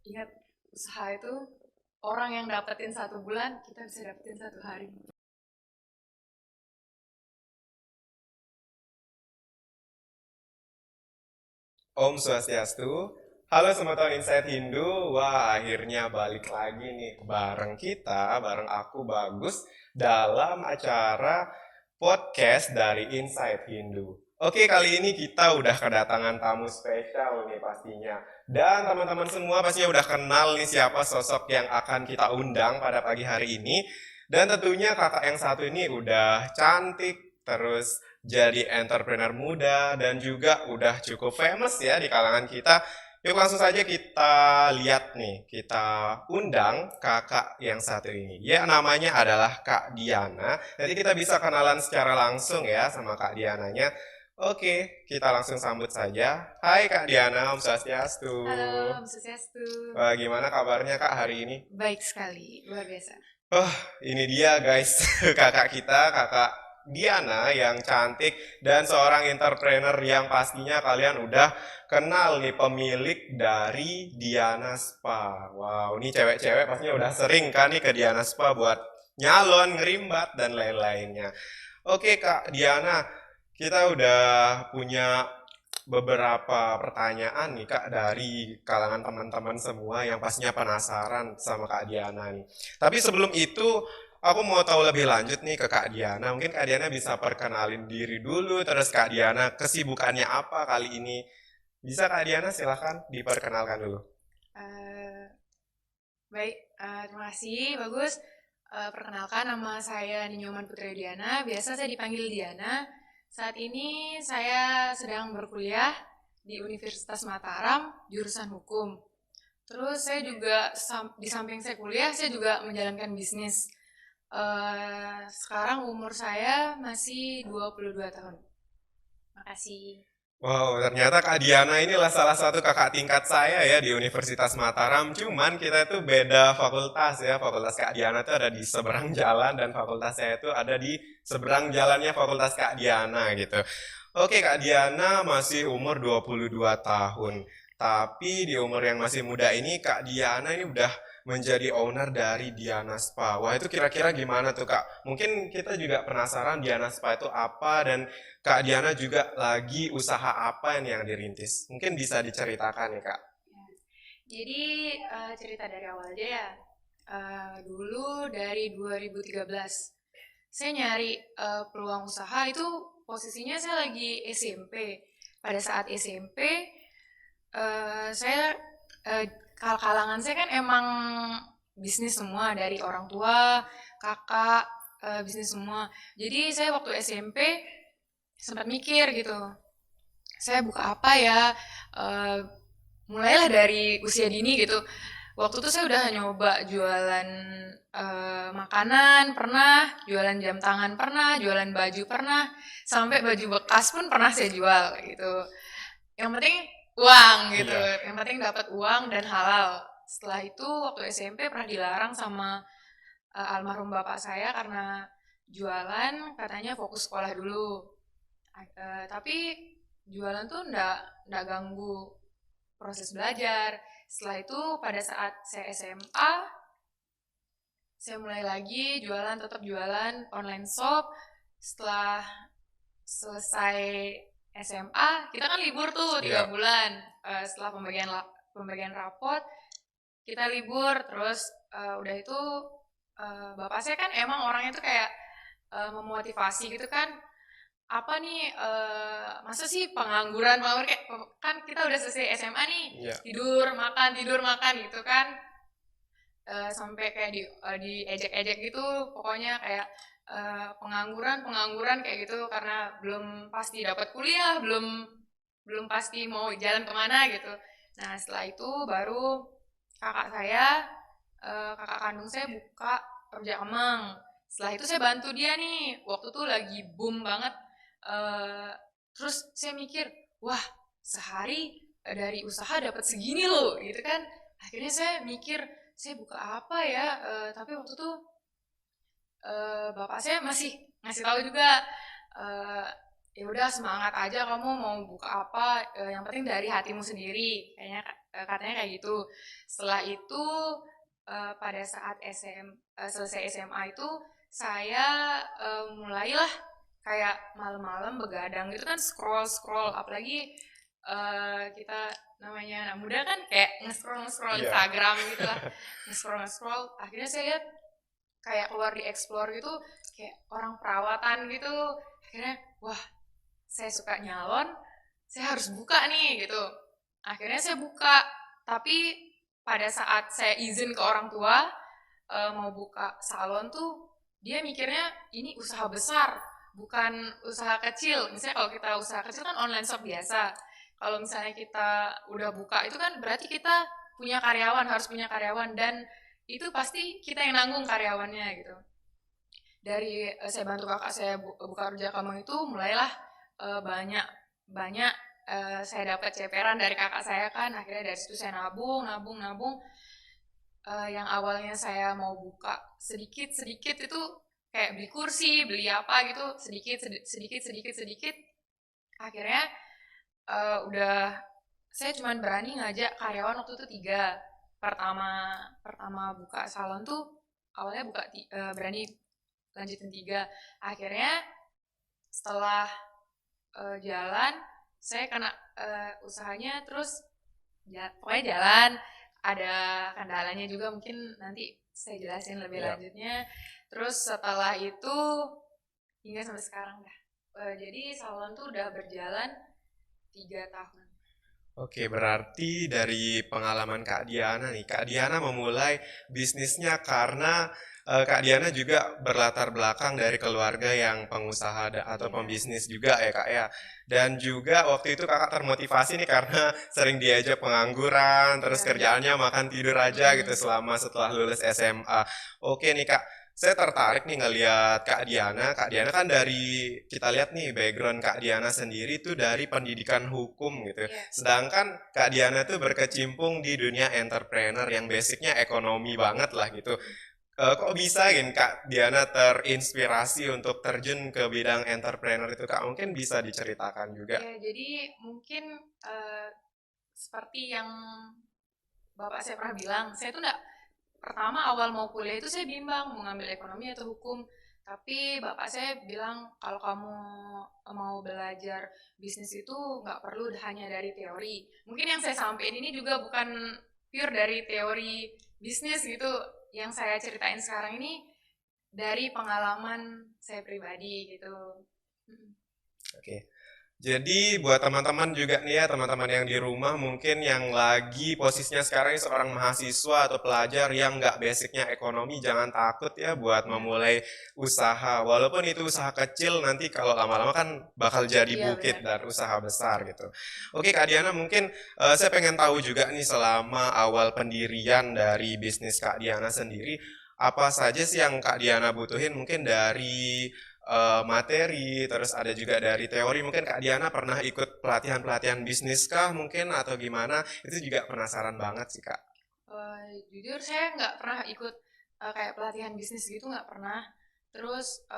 Ingat, usaha itu orang yang dapetin 1 bulan, kita bisa dapetin 1 hari. Om Swastiastu. Halo Sobat Insight Hindu. Wah, akhirnya balik lagi nih bareng kita, bareng aku Bagus dalam acara podcast dari Insight Hindu. Oke, kali ini kita udah kedatangan tamu spesial nih pastinya. Dan teman-teman semua pastinya udah kenal nih siapa sosok yang akan kita undang pada pagi hari ini. Dan tentunya kakak yang satu ini udah cantik, terus jadi entrepreneur muda dan juga udah cukup famous ya di kalangan kita. Yuk langsung saja kita lihat nih, kita undang kakak yang satu ini. Ya namanya adalah Kak Diana. Nanti kita bisa kenalan secara langsung ya sama Kak Diananya. Oke, kita langsung sambut saja. Hai Kak Diana, Om Halo, Swastiastu. Om Swastiastu. Wah, gimana kabarnya Kak hari ini? Baik sekali, luar biasa. Oh, ini dia guys, kakak kita, kakak Diana yang cantik dan seorang entrepreneur yang pastinya kalian udah kenal nih pemilik dari Diana Spa. Wow, ini cewek-cewek pastinya udah sering kan nih ke Diana Spa buat nyalon, ngerimbat, dan lain-lainnya. Oke Kak Diana, kita udah punya beberapa pertanyaan nih Kak dari kalangan teman-teman semua yang pastinya penasaran sama Kak Diana nih. Tapi sebelum itu aku mau tahu lebih lanjut nih ke Kak Diana. Mungkin Kak Diana bisa perkenalin diri dulu, terus Kak Diana kesibukannya apa kali ini. Bisa Kak Diana silahkan diperkenalkan dulu. Eh, Baik, terima kasih, bagus. Perkenalkan, nama saya Ninyoman Putri Diana, biasa saya dipanggil Diana. Saat ini saya sedang berkuliah di Universitas Mataram, jurusan hukum. Terus saya juga, di samping saya kuliah, saya juga menjalankan bisnis. Sekarang umur saya masih 22 tahun. Makasih. Wow, ternyata Kak Diana inilah salah satu kakak tingkat saya ya di Universitas Mataram. Cuman kita itu beda fakultas ya. Fakultas Kak Diana itu ada di seberang jalan dan fakultas saya itu ada di seberang jalannya fakultas Kak Diana gitu. Oke, Kak Diana masih umur 22 tahun. Tapi di umur yang masih muda ini Kak Diana ini udah menjadi owner dari Diana Spa. Wah, itu kira-kira gimana tuh, Kak? Mungkin kita juga penasaran Diana Spa itu apa dan Kak Diana juga lagi usaha apa yang dirintis? Mungkin bisa diceritakan ya Kak. Jadi cerita dari awal aja ya. Dulu dari 2013 saya nyari peluang usaha itu posisinya saya lagi SMP. Pada saat SMP saya kalangan saya kan emang bisnis semua dari orang tua, kakak, bisnis semua. Jadi saya waktu SMP sempat mikir gitu, saya buka apa ya? Eh, Mulailah dari usia dini gitu. Waktu itu saya udah nyoba jualan makanan pernah, jualan jam tangan pernah, jualan baju pernah, sampai baju bekas pun pernah saya jual gitu. Yang penting uang gitu, Iya. yang penting dapat uang dan halal. Setelah itu waktu SMP pernah dilarang sama almarhum bapak saya karena jualan katanya fokus sekolah dulu. Tapi jualan tuh ndak ganggu proses belajar. Setelah itu pada saat saya SMA, saya mulai lagi jualan, tetap jualan online shop. Setelah selesai SMA, kita kan libur tuh 3 bulan. Setelah pembagian rapot, kita libur. Terus udah itu bapak saya kan emang orangnya tuh kayak memotivasi gitu kan, apa nih masa sih pengangguran pengangguran kayak kan kita udah selesai SMA nih, Iya. tidur makan gitu kan. Sampai kayak diejek-ejek gitu, pokoknya kayak pengangguran kayak gitu karena belum pasti dapat kuliah, belum belum pasti mau jalan kemana gitu. Nah setelah itu baru kakak saya, kakak kandung saya buka kerja kemang. Setelah itu saya bantu dia nih, waktu tuh lagi boom banget. eh, Terus saya mikir, wah sehari dari usaha dapat segini loh gitu kan. Akhirnya saya mikir, saya buka apa ya. Tapi waktu itu bapak saya masih ngasih tahu juga, eh, ya udah semangat aja kamu mau buka apa, yang penting dari hatimu sendiri kayaknya. katanya kayak gitu. Setelah itu pada saat selesai SMA itu saya mulailah kayak malam-malam begadang gitu kan, scroll apalagi kita namanya anak muda kan kayak nge-scroll Iya. Instagram gitu lah, nge-scroll akhirnya saya lihat kayak keluar di explore gitu kayak orang perawatan gitu, akhirnya wah saya suka nyalon, saya harus buka nih gitu. Akhirnya saya buka, tapi pada saat saya izin ke orang tua mau buka salon tuh dia mikirnya ini usaha besar, bukan usaha kecil. Misalnya kalau kita usaha kecil kan online shop biasa. Kalau misalnya kita udah buka itu kan berarti kita punya karyawan, harus punya karyawan, dan itu pasti kita yang nanggung karyawannya gitu. Dari saya bantu kakak saya buka Rujak Kambang itu mulailah banyak banyak saya dapat ceperan dari kakak saya kan, akhirnya dari situ saya nabung. Yang awalnya saya mau buka sedikit itu kayak beli kursi, beli apa gitu, sedikit. Akhirnya udah saya cuma berani ngajak karyawan waktu itu 3. Pertama buka salon tuh awalnya berani lanjutin 3. Akhirnya setelah jalan saya kena usahanya terus pokoknya jalan, ada kendalanya juga mungkin nanti saya jelasin lebih lanjutnya. Terus setelah itu hingga sampai sekarang dah. Jadi salon tuh udah berjalan 3 tahun. Oke, berarti dari pengalaman Kak Diana nih, Kak Diana memulai bisnisnya karena Kak Diana juga berlatar belakang dari keluarga yang pengusaha atau pembisnis juga ya Kak ya. Dan juga waktu itu Kakak termotivasi nih karena sering diajak pengangguran, terus kerjaannya makan tidur aja gitu setelah lulus SMA. Oke nih Kak, saya tertarik nih ngelihat Kak Diana. Kak Diana kan dari, kita lihat nih background Kak Diana sendiri tuh dari pendidikan hukum gitu. Sedangkan Kak Diana tuh berkecimpung di dunia entrepreneur yang basicnya ekonomi banget lah gitu. Kok bisa gitu Kak Diana terinspirasi untuk terjun ke bidang entrepreneur itu Kak? Mungkin bisa diceritakan juga. Ya, jadi mungkin seperti yang Bapak saya pernah bilang, saya tuh pertama awal mau kuliah itu saya bimbang mau ngambil ekonomi atau hukum, tapi bapak saya bilang kalau kamu mau belajar bisnis itu nggak perlu hanya dari teori. Mungkin yang saya sampaikan ini juga bukan pure dari teori bisnis gitu, yang saya ceritain sekarang ini dari pengalaman saya pribadi gitu. Oke. Jadi buat teman-teman juga nih ya, teman-teman yang di rumah mungkin yang lagi posisinya sekarang ini seorang mahasiswa atau pelajar yang nggak basicnya ekonomi, jangan takut ya buat memulai usaha. Walaupun itu usaha kecil, nanti kalau lama-lama kan bakal jadi bukit dan usaha besar gitu. Oke Kak Diana, mungkin saya pengen tahu juga nih selama awal pendirian dari bisnis Kak Diana sendiri, apa saja sih yang Kak Diana butuhin mungkin dari materi, terus ada juga dari teori. Mungkin Kak Diana pernah ikut pelatihan-pelatihan bisnis kah mungkin atau gimana? Itu juga penasaran banget sih Kak. Jujur saya nggak pernah ikut kayak pelatihan bisnis gitu, nggak pernah. Terus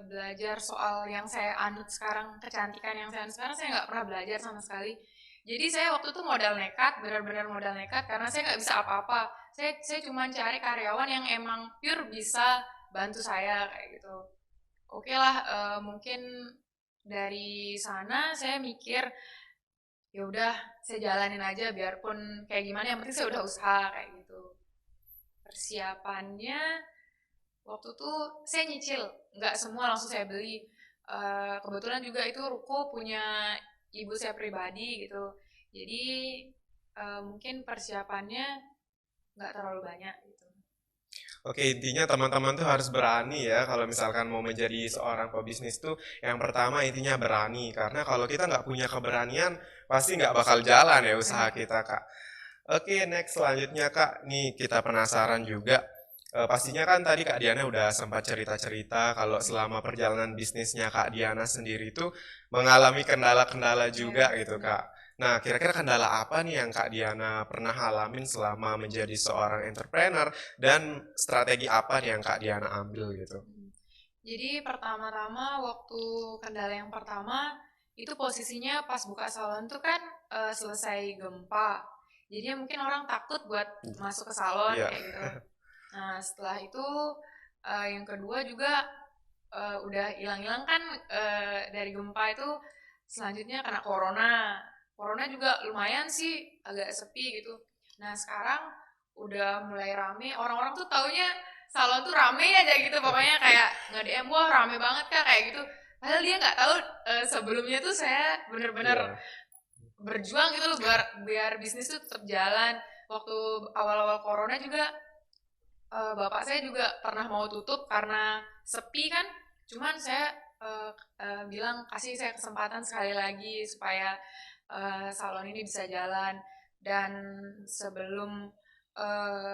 belajar soal yang saya anut sekarang, kecantikan yang saya anut sekarang, saya nggak pernah belajar sama sekali. Jadi saya waktu itu modal nekat, benar-benar modal nekat karena saya nggak bisa apa-apa. Saya cuma cari karyawan yang emang pure bisa bantu saya kayak gitu. Oke lah, mungkin dari sana saya mikir ya udah saya jalanin aja biarpun kayak gimana, yang penting saya udah usaha kayak gitu. Persiapannya waktu itu saya nyicil, nggak semua langsung saya beli. Kebetulan juga itu ruko punya ibu saya pribadi gitu, jadi mungkin persiapannya nggak terlalu banyak gitu. Oke, intinya teman-teman tuh harus berani ya kalau misalkan mau menjadi seorang pebisnis tuh yang pertama intinya berani karena kalau kita nggak punya keberanian pasti nggak bakal jalan ya usaha kita Kak. Oke, next selanjutnya Kak, nih kita penasaran juga. Pastinya kan tadi Kak Diana udah sempat cerita-cerita kalau selama perjalanan bisnisnya Kak Diana sendiri itu mengalami kendala-kendala juga gitu Kak. Nah, kira-kira kendala apa nih yang Kak Diana pernah alamin selama menjadi seorang entrepreneur dan strategi apa nih yang Kak Diana ambil gitu? Jadi pertama-tama waktu kendala yang pertama itu posisinya pas buka salon tuh kan selesai gempa. Jadinya mungkin orang takut buat masuk ke salon Iya. kayak gitu. Nah setelah itu yang kedua juga udah hilang-hilang kan dari gempa itu, selanjutnya kena corona. Corona juga lumayan sih agak sepi gitu. Nah sekarang udah mulai rame, orang-orang tuh taunya salon tuh rame aja gitu, pokoknya kayak nge-DM, wah rame banget Kak kayak gitu. Padahal dia nggak tahu sebelumnya tuh saya bener-bener Iya. berjuang gitu loh biar bisnis tuh tetap jalan. Waktu awal-awal corona juga bapak saya juga pernah mau tutup karena sepi kan, cuman saya bilang kasih saya kesempatan sekali lagi supaya salon ini bisa jalan. Dan sebelum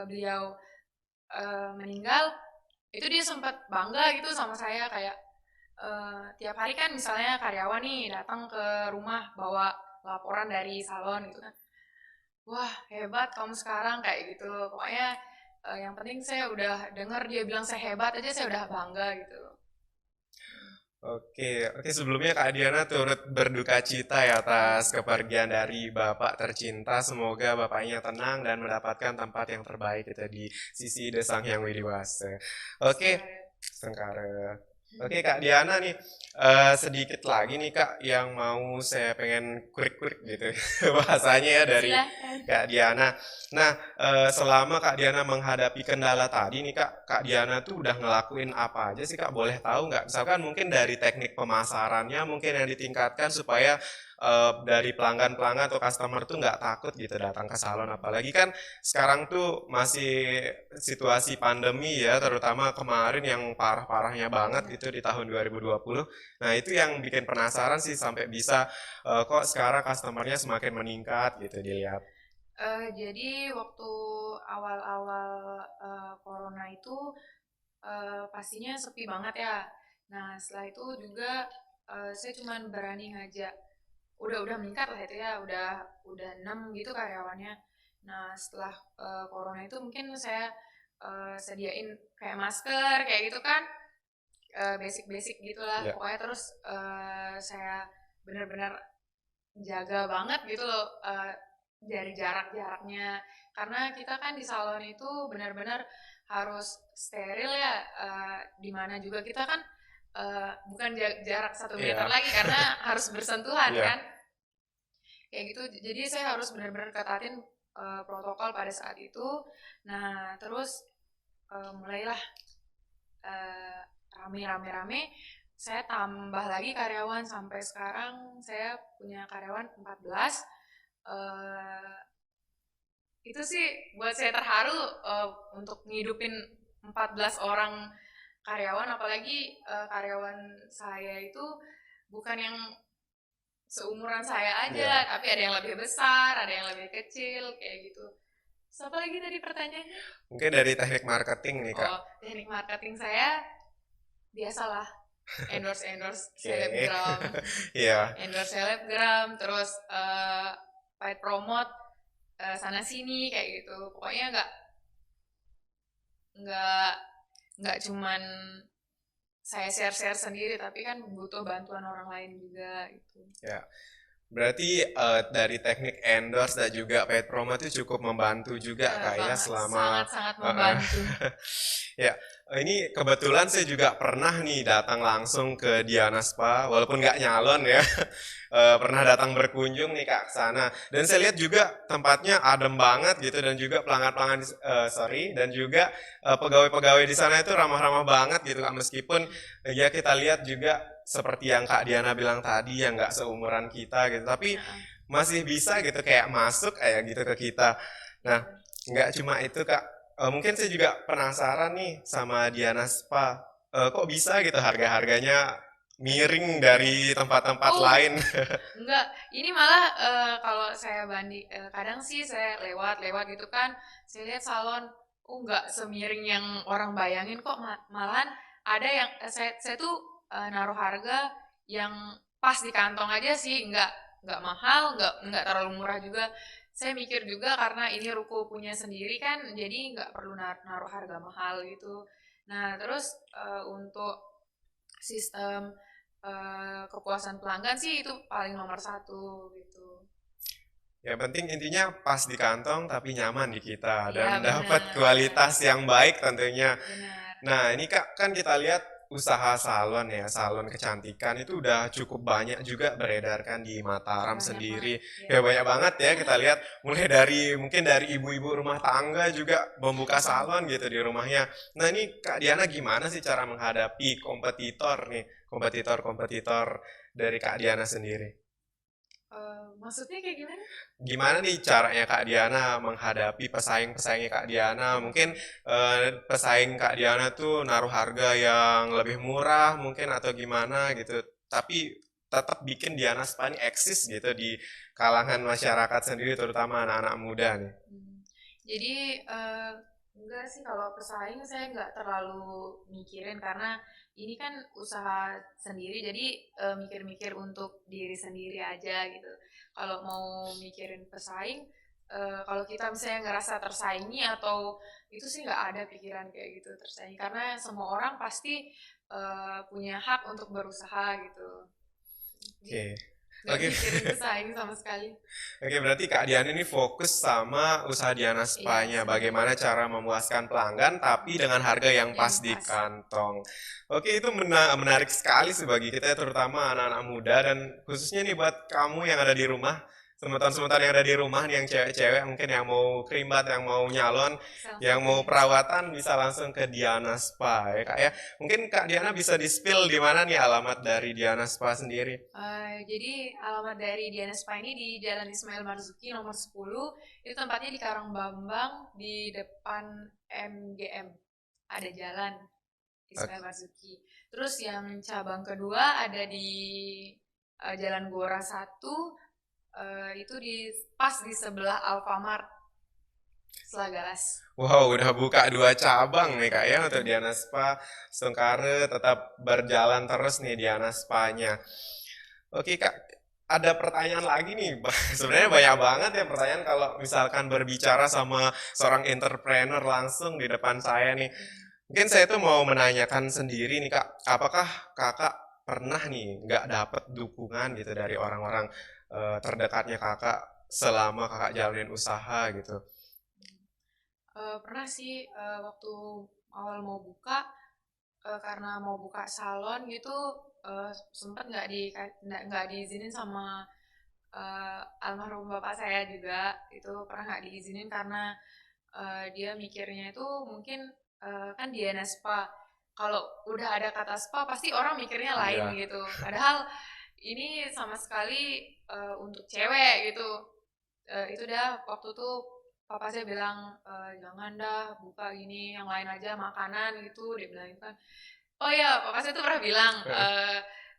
beliau meninggal itu dia sempat bangga gitu sama saya, kayak tiap hari kan misalnya karyawan nih datang ke rumah bawa laporan dari salon gitu kan, wah hebat kamu sekarang kayak gitu. Pokoknya yang penting saya udah dengar dia bilang saya hebat aja saya udah bangga gitu. Oke, sebelumnya Kak Diana turut berduka cita ya atas kepergian dari Bapak tercinta. Semoga Bapaknya tenang dan mendapatkan tempat yang terbaik gitu di sisi Sang Hyang Widi Wasa. Oke, Sengkara. Oke Kak Diana nih, sedikit lagi nih Kak yang mau saya pengen kurik-kurik gitu bahasanya ya dari Silahkan. Kak Diana. Nah, selama Kak Diana menghadapi kendala tadi nih Kak Diana tuh udah ngelakuin apa aja sih Kak? Boleh tahu nggak? Misalkan mungkin dari teknik pemasarannya mungkin yang ditingkatkan supaya dari pelanggan-pelanggan atau customer tuh nggak takut gitu datang ke salon. Apalagi kan sekarang tuh masih situasi pandemi ya, terutama kemarin yang parah-parahnya banget gitu di tahun 2020. Nah, itu yang bikin penasaran sih sampai bisa kok sekarang customernya semakin meningkat gitu dilihat. Jadi waktu awal-awal corona itu pastinya sepi banget ya. Nah setelah itu juga saya cuman berani ngajak, udah meningkat lah itu ya, udah 6 gitu karyawannya. Nah setelah corona itu mungkin saya sediain kayak masker kayak gitu kan, basic-basic gitulah Ya, pokoknya. Terus saya benar-benar jaga banget gitu loh dari jaraknya, karena kita kan di salon itu benar-benar harus steril ya, di mana juga kita kan bukan jarak 1 meter iya, lagi karena harus bersentuhan iya. kan kayak gitu. Jadi saya harus benar-benar ketatin protokol pada saat itu. Nah terus mulailah eh, rame-rame, saya tambah lagi karyawan sampai sekarang saya punya karyawan 14. eh, itu sih buat saya terharu untuk ngidupin 14 orang karyawan, apalagi karyawan saya itu bukan yang seumuran saya Iya. aja, tapi ada yang lebih besar, ada yang lebih kecil kayak gitu. So, apa lagi tadi pertanyaannya? Mungkin dari teknik marketing nih Kak. Oh, teknik marketing saya biasalah endorse Oke. selebgram, Iya. terus paid promote sana sini kayak gitu. Pokoknya nggak nggak cuman saya share sendiri, tapi kan butuh bantuan orang lain juga gitu. Ya. Berarti dari teknik endorse dan juga paid promo itu cukup membantu juga Kak ya Banget, selama sangat sangat eh, eh. membantu. Ya, ini kebetulan saya juga pernah nih datang langsung ke Diana Spa, walaupun nggak nyalon ya. Pernah datang berkunjung nih Kak ke sana. Dan saya lihat juga tempatnya adem banget gitu dan juga pelanggan-pelanggan dan juga pegawai-pegawai di sana itu ramah-ramah banget gitu Kak. Meskipun ya kita lihat juga seperti yang Kak Diana bilang tadi yang nggak seumuran kita gitu, tapi masih bisa gitu kayak masuk kayak gitu ke kita. Nah, nggak cuma itu Kak. Mungkin saya juga penasaran nih sama Diana Spa. Kok bisa gitu harga-harganya miring dari tempat-tempat Oh, lain? enggak, ini malah kalau saya banding, kadang sih saya lewat-lewat gitu kan, saya lihat salon, oh enggak semiring yang orang bayangin kok, malahan ada yang saya tuh naruh harga yang pas di kantong aja sih, enggak mahal, enggak terlalu murah juga. Saya mikir juga karena ini ruko punya sendiri kan, jadi enggak perlu naruh harga mahal gitu. Nah, terus untuk sistem kepuasan pelanggan sih itu paling nomor satu gitu. Yang penting intinya pas di kantong tapi nyaman di kita Iya dan dapat benar, kualitas yang baik tentunya. benar. Nah, ini Kak, kan kita lihat usaha salon ya, salon kecantikan itu udah cukup banyak juga beredar kan di Mataram Banyak banget. sendiri. Ya. Ya banyak banget ya kita lihat mulai dari mungkin dari ibu-ibu rumah tangga juga membuka salon gitu di rumahnya. Nah, ini Kak Diana gimana sih cara menghadapi kompetitor nih, kompetitor-kompetitor dari Kak Diana sendiri? Maksudnya kayak gimana? Gimana nih caranya Kak Diana menghadapi pesaing-pesaingnya Kak Diana? Mungkin pesaing Kak Diana tuh naruh harga yang lebih murah mungkin atau gimana gitu. Tapi tetap bikin Diana Spa ini eksis gitu di kalangan masyarakat sendiri terutama anak-anak muda nih. Hmm. Jadi enggak sih kalau pesaing saya nggak terlalu mikirin karena ini kan usaha sendiri jadi mikir-mikir untuk diri sendiri aja gitu. Kalau mau mikirin pesaing, kalau kita misalnya ngerasa tersaingi atau itu sih nggak ada pikiran kayak gitu tersaingi karena semua orang pasti punya hak untuk berusaha gitu. Jadi Oke. nggak Oke. mikirin pesaing sama sekali. Oke, berarti Kak Diana ini fokus sama usaha Diana Iya Spa-nya. sendiri. Bagaimana cara memuaskan pelanggan tapi dengan harga yang Yang pas di pas. kantong. Oke, itu menarik sekali sih bagi kita terutama anak-anak muda dan khususnya nih buat kamu yang ada di rumah, semeton-semeton yang ada di rumah nih yang cewek-cewek mungkin yang mau krimbat, yang mau nyalon, Bisa langsung yang ke mau Diana Spa. perawatan bisa langsung ke Diana Spa ya Kak ya. Mungkin Kak Diana bisa di-spill di mana nih alamat dari Diana Spa sendiri? Jadi alamat dari Diana Spa ini di Jalan Ismail Marzuki nomor 10. Itu tempatnya di Karangbambang di depan MGM. Ada jalan Ismail Oke. Marzuki. Terus yang cabang kedua ada di Jalan Gora 1. Itu di pas di sebelah Alfamart Selagalas. Wow, udah buka dua cabang nih Kak ya untuk Diana Spa. Sungkare tetap berjalan terus nih Diana Spa-nya. Oke Kak, ada pertanyaan lagi nih. Sebenarnya banyak banget ya pertanyaan kalau misalkan berbicara sama seorang entrepreneur langsung di depan saya nih. Mungkin saya tuh mau menanyakan sendiri nih Kak, apakah Kakak pernah nih nggak dapet dukungan gitu dari orang-orang terdekatnya Kakak selama Kakak jalanin usaha gitu? Pernah sih waktu awal mau buka karena mau buka salon gitu sempet nggak diizinin sama almarhum bapak saya juga itu pernah nggak diizinin karena dia mikirnya itu mungkin kan Diana Spa kalau udah ada kata spa pasti orang mikirnya lain Iya. gitu padahal ini sama sekali untuk cewek gitu. Itu dah waktu tuh papa saya bilang jangan dah buka gini yang lain aja makanan gitu dia bilang itu kan. Oh iya, papa saya tuh pernah bilang,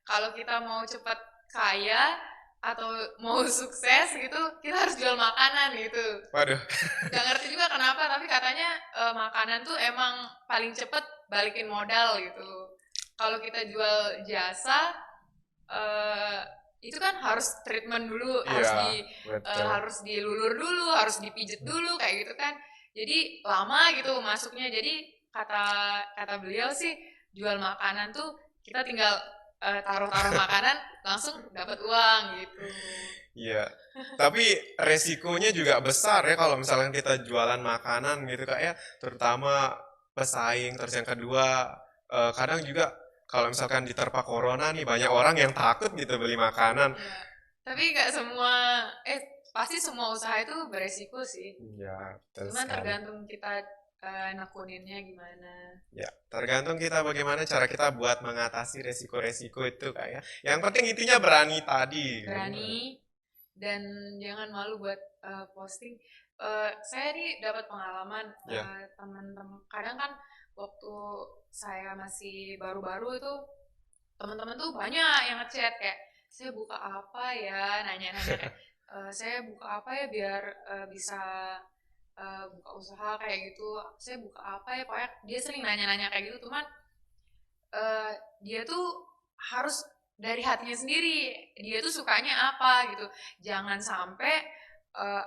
kalau kita mau cepat kaya atau mau sukses gitu, kita harus jual makanan gitu. Waduh. Gak ngerti juga kenapa, tapi katanya makanan tuh emang paling cepet balikin modal gitu. Kalau kita jual jasa, eh, itu kan harus treatment dulu, Iya, betul. harus dilulur dulu, harus dipijet dulu kayak gitu kan. Jadi lama gitu masuknya. Jadi kata kata beliau sih jual makanan tuh kita tinggal taruh-taruh makanan langsung dapat uang gitu. Iya. Tapi resikonya juga besar ya kalau misalnya kita jualan makanan gitu Kak ya, terutama pesaing. Terus yang kedua, kadang juga kalau misalkan diterpa corona nih banyak orang yang takut gitu beli makanan. Iya. Tapi nggak semua pasti semua usaha itu beresiko sih. Iya, betul Cuman sekali. tergantung kita nekuninnya gimana. Ya, tergantung kita bagaimana cara kita buat mengatasi resiko-resiko itu Kak ya. Yang penting intinya berani tadi. Berani dan jangan malu buat posting. Saya nih dapat pengalaman Ya. teman-teman kadang kan waktu saya masih baru-baru itu teman-teman tuh banyak yang ngechat kayak saya buka apa ya nanya-nanya kayak saya buka apa ya biar bisa buka usaha kayak gitu saya buka apa ya pokoknya dia sering nanya-nanya kayak gitu cuman dia tuh harus dari hatinya sendiri dia tuh sukanya apa gitu jangan sampai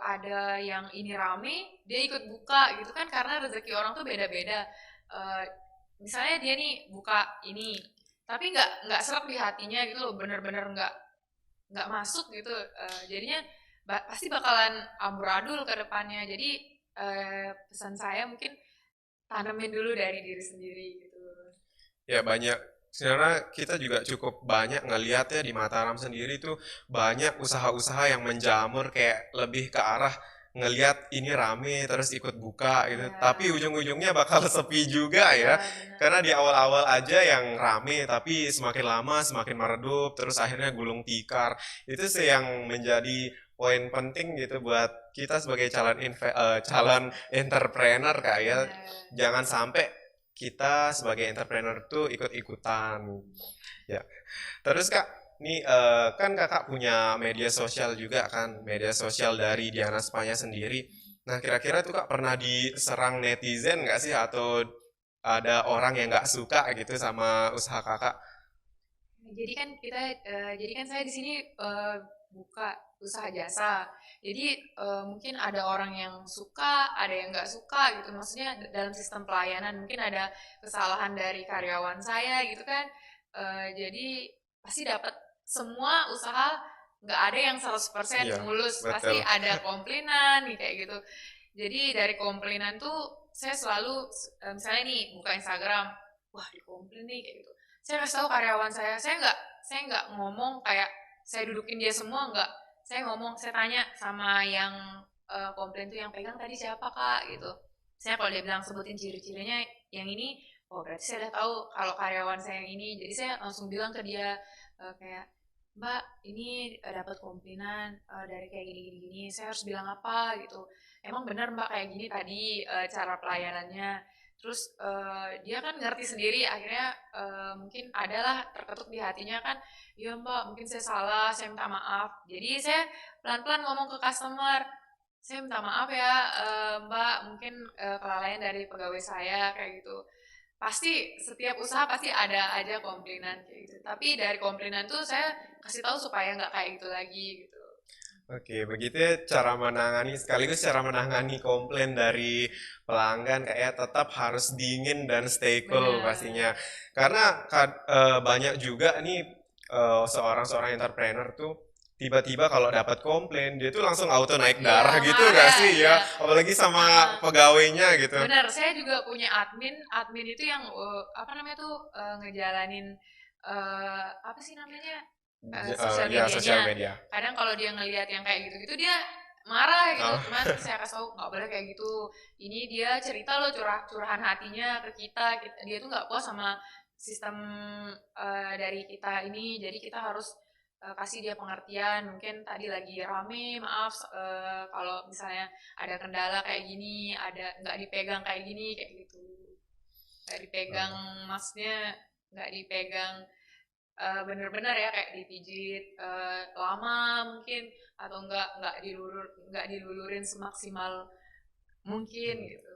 ada yang ini rame dia ikut buka gitu kan karena rezeki orang tuh beda-beda. Eh, Misalnya dia nih buka ini tapi nggak serak di hatinya gitu loh bener-bener nggak masuk gitu. Jadinya pasti bakalan amburadul ke depannya. Jadi pesan saya mungkin tanemin dulu dari diri sendiri gitu. Ya banyak, sebenarnya kita juga cukup banyak ngelihat ya di Mataram sendiri tuh banyak usaha-usaha yang menjamur kayak lebih ke arah ngelihat ini rame terus ikut buka gitu. Tapi Ya, ujung-ujungnya bakal sepi juga ya. ya benar. Karena di awal-awal aja yang rame tapi semakin lama semakin meredup terus akhirnya gulung tikar. Itu sih yang menjadi poin penting gitu buat kita sebagai calon entrepreneur kak ya. Benar. Jangan sampai kita sebagai entrepreneur tuh ikut-ikutan ya. Terus kak, nih kan kakak punya media sosial juga kan, media sosial dari Diana Spanya sendiri. Nah kira-kira tuh kak pernah diserang netizen nggak sih atau ada orang yang nggak suka gitu sama usaha kakak? Jadi kan jadi kan saya di sini buka usaha jasa. Jadi mungkin ada orang yang suka, ada yang nggak suka gitu. Maksudnya dalam sistem pelayanan mungkin ada kesalahan dari karyawan saya gitu kan. Jadi pasti dapat semua usaha nggak ada yang 100% Iya, mulus, pasti betul. ada komplainan nih kayak gitu. Jadi dari komplainan tuh saya selalu misalnya nih buka Instagram, wah dikomplain nih kayak gitu, saya kasih tahu karyawan saya nggak ngomong kayak saya dudukin dia semua, nggak, saya ngomong, saya tanya sama yang komplain tuh yang pegang tadi siapa kak gitu, saya kalau dia bilang sebutin ciri-cirinya yang ini, oh berarti saya udah tahu kalau karyawan saya yang ini, jadi saya langsung bilang ke dia kayak mbak ini dapat komplainan dari kayak gini-gini, saya harus bilang apa gitu, emang benar mbak kayak gini tadi cara pelayanannya. Terus dia kan ngerti sendiri, akhirnya mungkin adalah terketuk di hatinya kan, iya mbak mungkin saya salah, saya minta maaf. Jadi saya pelan-pelan ngomong ke customer, saya minta maaf ya mbak, mungkin kelalaian dari pegawai saya kayak gitu. Pasti setiap usaha pasti ada aja komplainan kayak gitu. Tapi dari komplainan tuh saya kasih tahu supaya nggak kayak gitu lagi gitu. Oke, begitu ya cara menangani sekaligus cara menangani komplain dari pelanggan kayak tetap harus dingin dan stay cool Benar. pastinya. Karena banyak juga nih seorang entrepreneur tuh tiba-tiba kalau dapat komplain dia tuh langsung auto naik Iya, darah gitu nggak marah, sih iya. ya? Apalagi sama Ah, pegawainya gitu. benar, saya juga punya admin itu yang apa namanya tuh ngejalanin apa sih namanya sosial Ya sosial medianya. media. Kadang kalau dia ngelihat yang kayak gitu-gitu dia marah gitu. Oh, Cuman saya kasih tahu nggak boleh kayak gitu. Ini dia cerita loh curahan hatinya ke kita. Dia tuh nggak puas sama sistem dari kita ini. Jadi kita harus kasih dia pengertian. Mungkin tadi lagi rame, maaf kalau misalnya ada kendala kayak gini, ada nggak dipegang kayak gini, kayak gitu. Nggak dipegang, maksudnya nggak dipegang bener-bener ya kayak dipijit lama mungkin, atau nggak dilulurin semaksimal mungkin gitu.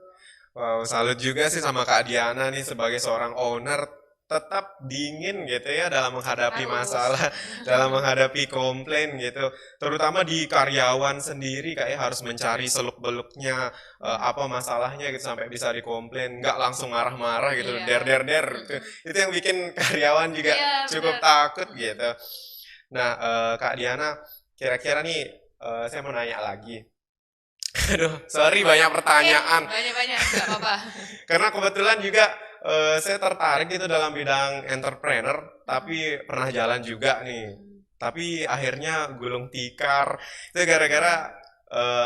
wow, salut juga sih sama Kak Diana nih sebagai seorang owner tetap dingin gitu ya dalam menghadapi Harus. masalah, dalam menghadapi komplain gitu. Terutama di karyawan sendiri kayak harus mencari seluk-beluknya apa masalahnya gitu sampai bisa dikomplain, nggak langsung marah-marah gitu, Iya. der der der gitu. Mm-mm. Itu yang bikin karyawan juga Iya cukup bener. takut Mm-mm. gitu. Nah, Kak Diana, kira-kira nih saya mau nanya lagi. Aduh, sorry banyak Oke, pertanyaan. banyak-banyak nggak apa-apa. Karena kebetulan juga saya tertarik gitu dalam bidang entrepreneur, Mm-mm. tapi pernah jalan juga nih. Mm-mm. Tapi akhirnya gulung tikar. Itu gara-gara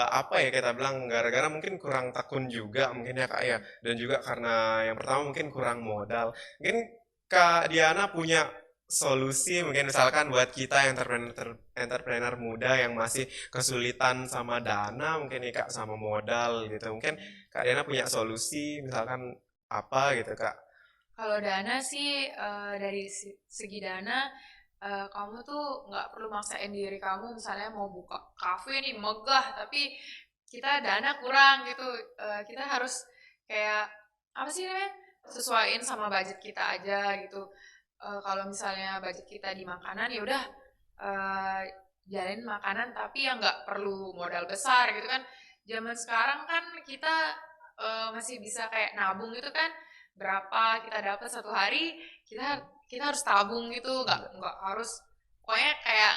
apa ya kita bilang gara-gara mungkin kurang tekun juga mungkin ya Kak ya. Dan juga karena yang pertama mungkin kurang modal. Mungkin Kak Diana punya solusi mungkin misalkan buat kita entrepreneur muda yang masih kesulitan sama dana mungkin nih Kak sama modal gitu. Mungkin Kak Diana punya solusi misalkan apa gitu Kak? Kalau dana sih dari segi dana kamu tuh nggak perlu maksain diri kamu, misalnya mau buka kafe nih megah tapi kita dana kurang gitu. Kita harus kayak apa sih namanya, sesuaiin sama budget kita aja gitu. Kalau misalnya budget kita di makanan ya udah eh, jalanin makanan tapi yang nggak perlu modal besar gitu kan. Zaman sekarang kan kita masih bisa kayak nabung gitu kan, berapa kita dapat satu hari, kita kita harus tabung gitu, nggak harus pokoknya kayak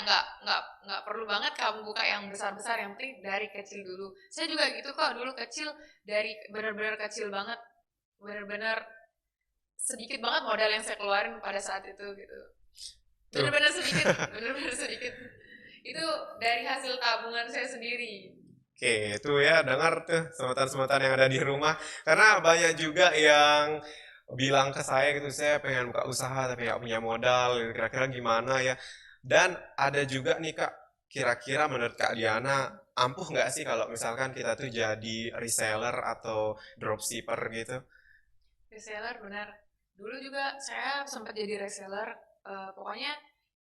nggak perlu banget kamu buka yang besar-besar, yang penting dari kecil dulu. Saya juga gitu kok, dulu kecil, dari benar-benar kecil banget, benar-benar sedikit banget modal yang saya keluarin pada saat itu gitu. Tuh. Benar-benar sedikit, benar-benar sedikit. Itu dari hasil tabungan saya sendiri. Oke, itu ya dengar tuh semutan-semutan yang ada di rumah. Karena banyak juga yang bilang ke saya gitu, saya pengen buka usaha tapi nggak punya modal, gitu. Kira-kira gimana ya? Dan ada juga nih Kak, kira-kira menurut Kak Diana, ampuh nggak sih kalau misalkan kita tuh jadi reseller atau dropshipper gitu? Reseller benar. Dulu juga saya sempat jadi reseller. Pokoknya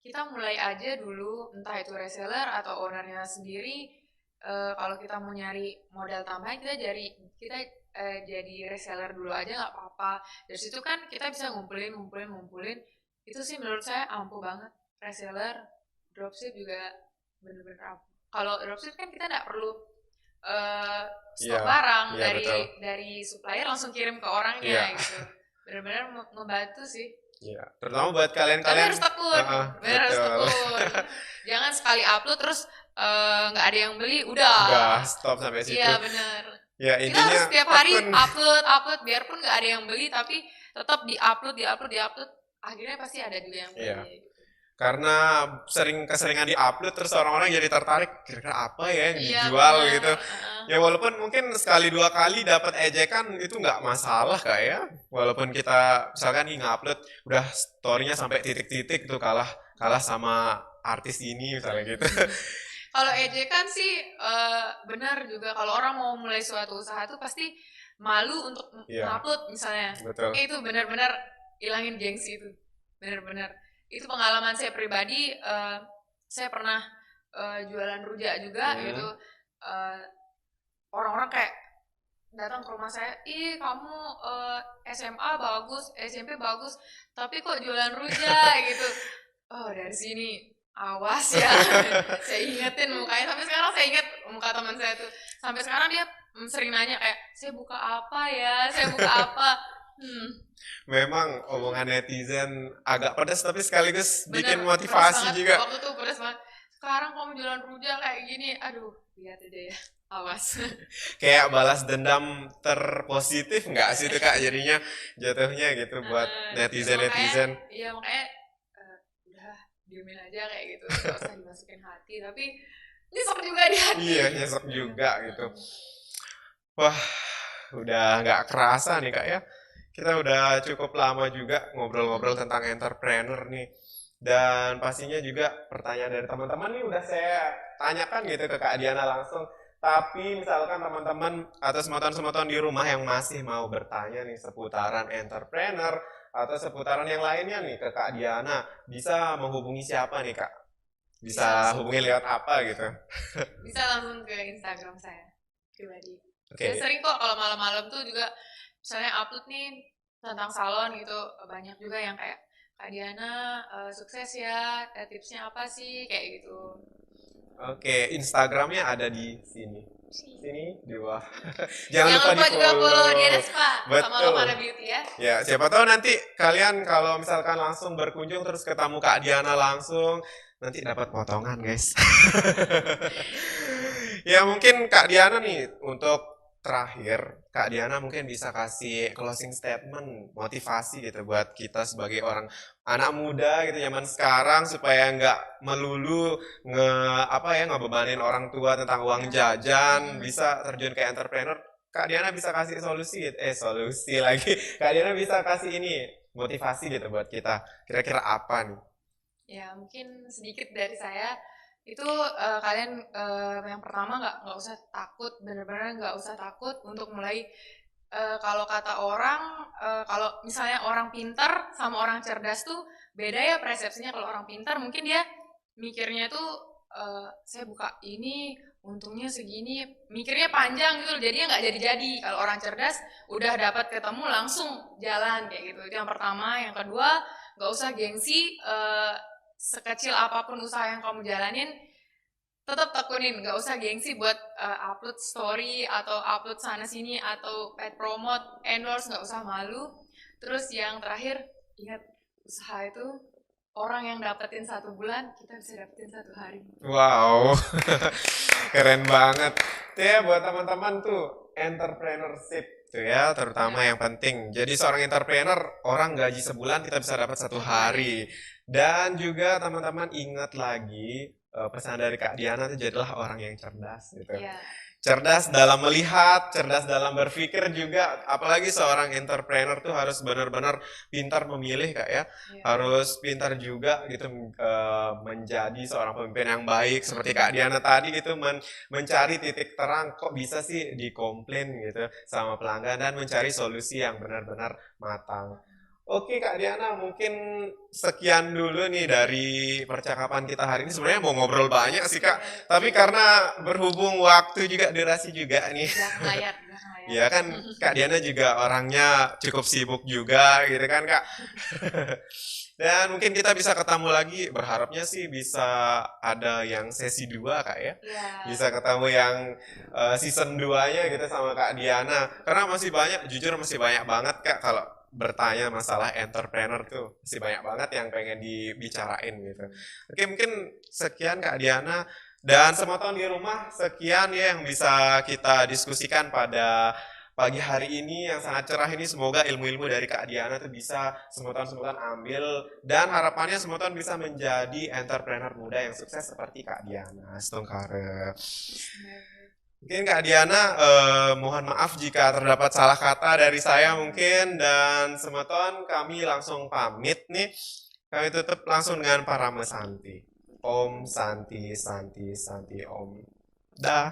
kita mulai aja dulu, entah itu reseller atau ownernya sendiri. Kalau kita mau nyari modal tambahan, kita jadi reseller dulu aja nggak apa-apa. Dari situ kan kita bisa ngumpulin. Itu sih menurut saya ampuh banget. Reseller, dropship juga bener-bener ampuh. Kalau dropship kan kita nggak perlu eh, Iya, stok barang iya betul. dari supplier langsung kirim ke orangnya Iya, gitu. Benar-benar ngebantu sih. iya. Terutama buat Tapi kalian-kalian, harus tekun, benar harus betul. tekun. Jangan sekali upload terus nggak ada yang beli, udah. Udah stop sampai situ. Iya benar. Ya Kita harus intinya setiap hari tekun. upload, biarpun nggak ada yang beli, tapi tetap di upload. Akhirnya pasti ada juga yang Iya. beli. Karena keseringan di-upload terus orang-orang jadi tertarik kira-kira apa ya yang Iya dijual benar. gitu. Ya walaupun mungkin sekali dua kali dapat ejekan itu nggak masalah Kak ya. Walaupun kita misalkan nih ngupload udah story-nya sampai titik-titik tuh kalah kalah sama artis ini misalnya gitu. Kalau ejekan sih benar juga, kalau orang mau mulai suatu usaha tuh pasti malu untuk Iya, ngupload misalnya. betul. Itu benar-benar hilangin gengsi itu. Benar-benar. Itu pengalaman saya pribadi, saya pernah jualan rujak juga gitu. Eh, Orang-orang kayak datang ke rumah saya, ih kamu SMA bagus, SMP bagus, tapi kok jualan rujak gitu. Oh dari sini awas ya. Saya ingetin mukanya, sampai sekarang saya inget muka teman saya tuh. Sampai sekarang dia sering nanya kayak, saya buka apa ya, saya buka apa. Memang omongan netizen agak pedas tapi sekaligus Bener, bikin pedas motivasi banget. juga. Waktu tuh pedas banget. Sekarang kamu jualan rujak kayak gini, aduh, lihat aja ya. Awas. Kayak balas dendam terpositif nggak sih itu Kak jadinya jatuhnya gitu buat Makanya, netizen-netizen. iya makanya udah diemin aja kayak gitu, nggak usah dimasukin hati. Tapi nyesek juga di hati. Iya, nyesek juga gitu. Wah, udah nggak kerasa nih Kak ya. Kita udah cukup lama juga ngobrol-ngobrol tentang entrepreneur nih. Dan pastinya juga pertanyaan dari teman-teman nih udah saya tanyakan gitu ke Kak Diana langsung. Tapi misalkan teman-teman atau semoton-semoton di rumah yang masih mau bertanya nih seputaran entrepreneur atau seputaran yang lainnya nih ke Kak Diana, bisa menghubungi siapa nih Kak? Bisa Bisa langsung hubungi lewat apa gitu? bisa langsung ke Instagram saya pribadi. Oke, Saya sering kok kalau malam-malam tuh juga misalnya upload nih tentang salon gitu, banyak juga yang kayak, Kak Diana sukses ya, tipsnya apa sih kayak gitu. oke, Instagramnya ada di sini. Sini di bawah. Jangan Jangan lupa di lupa juga follow follow. Diana Spa sama Betul. Lovana Beauty ya. Ya, siapa tahu nanti kalian kalau misalkan langsung berkunjung terus ketemu Kak Diana langsung, nanti dapat potongan, guys. Ya, mungkin Kak Diana nih untuk terakhir, Kak Diana mungkin bisa kasih closing statement, motivasi gitu buat kita sebagai orang anak muda gitu zaman sekarang supaya nggak melulu ngebebanin orang tua tentang uang jajan, bisa terjun ke entrepreneur. Kak Diana bisa kasih solusi lagi. Kak Diana bisa kasih ini motivasi gitu buat kita. Kira-kira apa nih? Ya mungkin sedikit dari saya itu, kalian yang pertama nggak usah takut, bener-bener nggak usah takut untuk mulai. Kalau kata orang, kalau misalnya orang pintar sama orang cerdas tuh beda ya persepsinya. Kalau orang pintar mungkin dia mikirnya tuh, saya buka ini untungnya segini, mikirnya panjang gitu loh, jadinya nggak jadi-jadi. Kalau orang cerdas udah dapat ketemu langsung jalan kayak gitu. Itu yang pertama. Yang kedua, nggak usah gengsi, sekecil apapun usaha yang kamu jalanin, tetap tekunin, nggak usah gengsi buat upload story atau upload sana sini atau paid promote, endorse, nggak usah malu. Terus yang terakhir, ingat usaha itu orang yang dapetin 1 bulan, kita bisa dapetin 1 hari. Wow, keren banget. Tuh ya buat teman-teman tuh entrepreneurship tuh ya, terutama yang penting. Jadi seorang entrepreneur, orang gaji sebulan kita bisa dapat 1 hari. Dan juga teman-teman ingat lagi pesan dari Kak Diana tuh jadilah orang yang cerdas gitu. Iya. Cerdas dalam melihat, cerdas dalam berpikir juga. Apalagi seorang entrepreneur tuh harus benar-benar pintar memilih Kak ya. Iya. Harus pintar juga gitu menjadi seorang pemimpin yang baik seperti Kak Diana tadi gitu mencari titik terang kok bisa sih dikomplain gitu sama pelanggan dan mencari solusi yang benar-benar matang. Oke Kak Diana, mungkin sekian dulu nih dari percakapan kita hari ini. Sebenarnya mau ngobrol banyak sih Kak, tapi karena berhubung waktu juga durasi juga nih. Udah ngelayar, udah ngelayar. Ya kan Kak Diana juga orangnya cukup sibuk juga gitu kan Kak. Dan mungkin kita bisa ketemu lagi, berharapnya sih bisa ada yang sesi 2 Kak ya. Iya. Bisa ketemu yang season 2-nya gitu sama Kak Diana. Karena masih banyak, jujur masih banyak banget Kak kalau bertanya masalah entrepreneur tuh. Masih banyak banget yang pengen dibicarain gitu. Oke, mungkin sekian Kak Diana. Dan semua tahun di rumah, sekian ya yang bisa kita diskusikan pada pagi hari ini yang sangat cerah ini. Semoga ilmu-ilmu dari Kak Diana tuh bisa semua tahun ambil dan harapannya semua tahun bisa menjadi entrepreneur muda yang sukses seperti Kak Diana. Setungkare. Mungkin Kak Diana mohon maaf jika terdapat salah kata dari saya mungkin dan semua tahun kami langsung pamit nih. Kami tutup langsung dengan Parama Santi. Om Santi Santi Santi Om. Dah.